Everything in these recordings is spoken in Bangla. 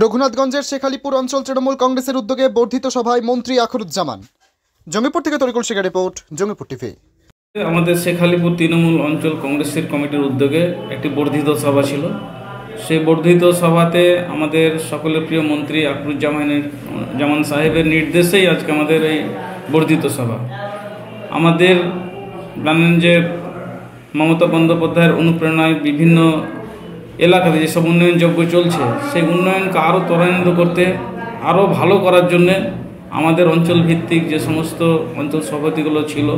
রঘুনাথগঞ্জের শেখালিপুর অঞ্চল তৃণমূল কংগ্রেসের উদ্যোগে বর্ধিত সভায় মন্ত্রী আখরুজ্জামান। জঙ্গিপুর থেকে তরিকুল শেখের রিপোর্ট, জঙ্গিপুর টিভি। আমাদের শেখালিপুর তৃণমূল অঞ্চল কংগ্রেসের কমিটির উদ্যোগে একটি বর্ধিত সভা ছিল। সেই বর্ধিত সভাতে আমাদের সকলের প্রিয় মন্ত্রী আখরুজ্জামান সাহেবের নির্দেশেই আজকে আমাদের এই বর্ধিত সভা। আমাদের জানেন যে মমতা বন্দ্যোপাধ্যায়ের অনুপ্রেরণায় বিভিন্ন এলাকাতে যেসব উন্নয়নযোগ্য চলছে, সেই উন্নয়নকে আরও ত্বরান্বিত করতে, আরও ভালো করার জন্যে আমাদের অঞ্চল ভিত্তিক যে সমস্ত অঞ্চল সভাপতিগুলো ছিল,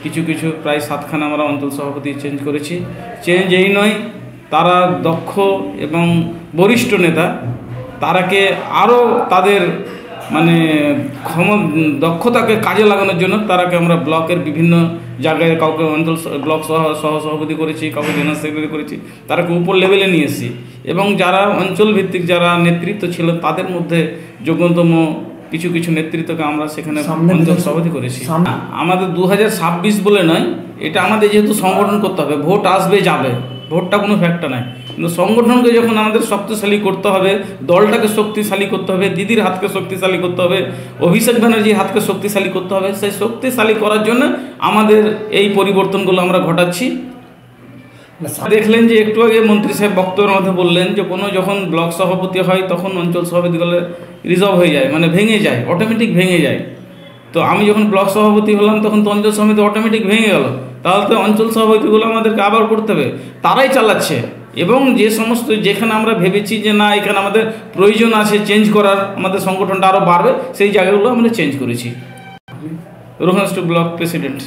কিছু প্রায় 7খানা আমরা অঞ্চল সভাপতি চেঞ্জ করেছি। চেঞ্জ এই নয়, তারা দক্ষ এবং বরিষ্ঠ নেতা, তারাকে আরও তাদের দক্ষতাকে কাজে লাগানোর জন্য তারাকে আমরা ব্লকের বিভিন্ন জায়গায় কাউকে অঞ্চল ব্লক সহসভাপতি করেছি, কাউকে জেনারেল সেক্রেটারি করেছি, তারাকে উপর লেভেলে নিয়ে এসেছি। এবং যারা অঞ্চল ভিত্তিক যারা নেতৃত্ব ছিল তাদের মধ্যে যোগ্যতম কিছু নেতৃত্বকে আমরা সেখানে অঞ্চল সভাপতি করেছি। আমাদের 2026 বলে নয়, এটা আমাদের যেহেতু সংগঠন করতে হবে, ভোট আসবে যাবে, ভোটটা কোনো ফ্যাক্টর নয়, কিন্তু সংগঠনকে যখন আমাদের শক্তিশালী করতে হবে, দলটাকে শক্তিশালী করতে হবে, দিদির হাতকে শক্তিশালী করতে হবে, অভিষেক ব্যানার্জির হাতকে শক্তিশালী করতে হবে, সেই শক্তিশালী করার জন্য আমাদের এই পরিবর্তনগুলো আমরা ঘটাচ্ছি। দেখলেন যে একটু আগে মন্ত্রী সাহেব বক্তব্যের মধ্যে বললেন যে যখন ব্লক সভাপতি হয় তখন অঞ্চল সভাপতিগুলো রিজার্ভ হয়ে যায়, ভেঙে যায়, অটোমেটিক ভেঙে যায়। তো আমি যখন ব্লক সভাপতি হলাম তখন তো অঞ্চল সমিতি অটোমেটিক ভেঙে গেল। তাহলে তো অঞ্চল সভাপতিগুলো আমাদেরকে আবার করতে হবে, তারাই চালাচ্ছে। এবং যে সমস্ত যেখানে আমরা ভেবেছি যে না এখানে আমাদের প্রয়োজন আছে চেঞ্জ করার, আমাদের সংগঠনটা আরও বাড়বে, সেই জায়গাগুলো আমরা চেঞ্জ করেছি। Raghunath block president.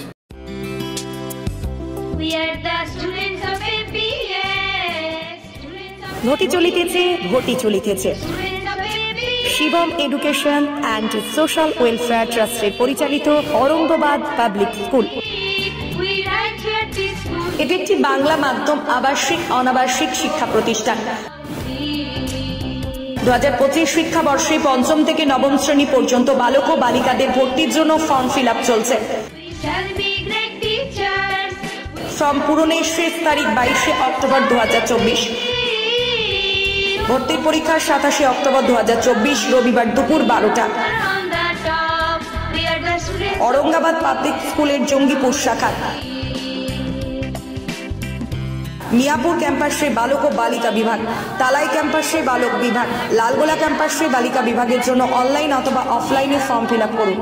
ঘটি চলিতেছে Shivam education and social welfare ট্রাস্টের পরিচালিত অরঙ্গবাদ পাবলিক স্কুল। এটি একটি বাংলা মাধ্যম আবাসিক অনাবাসিক শিক্ষা প্রতিষ্ঠান। 2025 শিক্ষাবর্ষে 5ম থেকে 9ম শ্রেণী পর্যন্ত বালক ও বালিকাদের ভর্তির জন্য ফর্ম ফিল আপ চলছে। ফর্ম পূরণের শেষ তারিখ 22 অক্টোবর 2024। ভর্তির পরীক্ষা 27 অক্টোবর 2024 রবিবার দুপুর 12টা। অরঙ্গাবাদ পাবলিক স্কুলের জঙ্গিপুর শাখা। মিয়াপুর ক্যাম্পাসে বালক ও বালিকা বিভাগ, তালাই ক্যাম্পাসে বালক বিভাগ, লালগোলা ক্যাম্পাসে বালিকা বিভাগের জন্য অনলাইন অথবা অফলাইনে ফর্ম ফিল আপ করুন।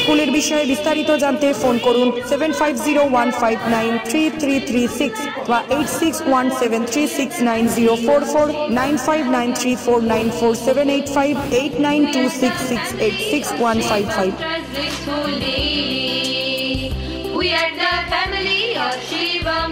স্কুলের বিষয়ে বিস্তারিত জানতে ফোন করুন 7501593336 বা 8617369044 9593494785 8926686155। We are the family of Shivam.